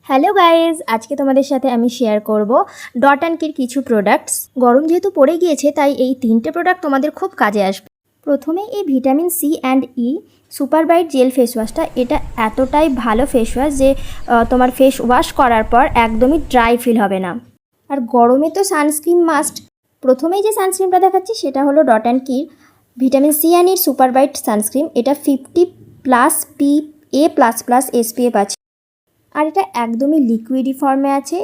Hello guys, আজকে তোমাদের সাথে আমি শেয়ার করব ডট অ্যান্ড কির কিছু প্রোডাক্টস। গরম যেহেতু পড়ে গিয়েছে তাই এই তিনটে প্রোডাক্ট তোমাদের খুব কাজে আসবে। প্রথমে এই vitamin C and E super bright gel face ওয়াশটা, এটা এতটাই ভালো ফেস ওয়াশ যে তোমার ফেস ওয়াশ করার পর একদমই ড্রাই ফিল হবে না। আর গরমে তো সানস্ক্রিন মাস্ট। প্রথমেই যে সানস্ক্রিনটা দেখাচ্ছি সেটা হলো ডট অ্যান্ড কির ভিটামিন সি অ্যান্ড ইর সুপার ব্রাইট সানস্ক্রিন। এটা 50+ PA++ SPF আছে, আর এটা একদমই লিকুইডি ফর্মে আছে।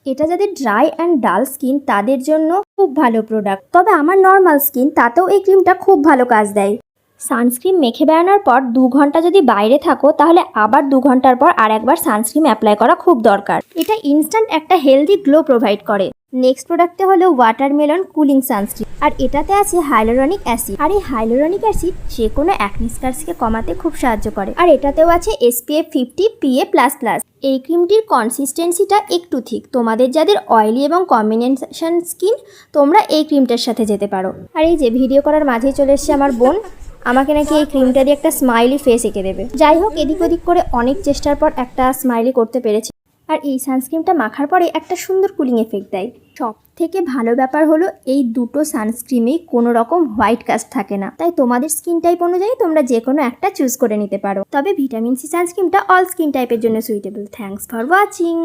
এটা যাদের ড্রাই অ্যান্ড ডাল স্কিন তাদের জন্য খুব ভালো প্রোডাক্ট। তবে আমার নর্মাল স্কিন, তাতেও এই ক্রিমটা খুব ভালো কাজ দেয়। সানস্ক্রিন মেখে বেড়ানোর পর 2 ঘন্টা যদি বাইরে থাকো তাহলে আবার 2 ঘন্টার পর আর একবার সানস্ক্রিন অ্যাপ্লাই করা খুব দরকার। এটা ইনস্ট্যান্ট একটা হেলদি গ্লো প্রোভাইড করে। নেক্সট প্রোডাক্টে হলো ওয়াটারমেলন কুলিং সানস্ক্রিন, আর এটাতে আছে হাইলোরনিক অ্যাসিড। আর এই হাইলোরনিক অ্যাসিড যে কোনো অ্যাকনি স্কার্সকে কমাতে খুব সাহায্য করে। আর এটাতেও আছে SPF 50 PA++। এই ক্রিমটির কনসিস্টেন্সিটা একটু ঠিক। তোমাদের যাদের অয়েলি এবং কম্বিনেশন স্কিন, তোমরা এই ক্রিমটার সাথে যেতে পারো। আর এই যে ভিডিও করার মাঝেই চলে এসছে আমার বোন, আমাকে নাকি এই ক্রিমটা দিয়ে একটা স্মাইলি ফেস এঁকে দেবে। যাই হোক, এদিক ওদিক করে অনেক চেষ্টার পর একটা স্মাইলি করতে পেরেছি। আর এই সানস্ক্রিনটা মাখার পরে একটা সুন্দর কুলিং এফেক্ট দেয়। সব থেকে ভালো ব্যাপার হলো এই দুটো সানস্ক্রিনেই কোনো রকম হোয়াইট কাস্ট থাকে না, তাই তোমাদের স্কিন টাইপ অনুযায়ী তোমরা যে কোনো একটা চুজ করে নিতে পারো। তবে ভিটামিন সি সানস্ক্রিনটা অল স্কিন টাইপের জন্য সুইটেবল। Thanks for watching.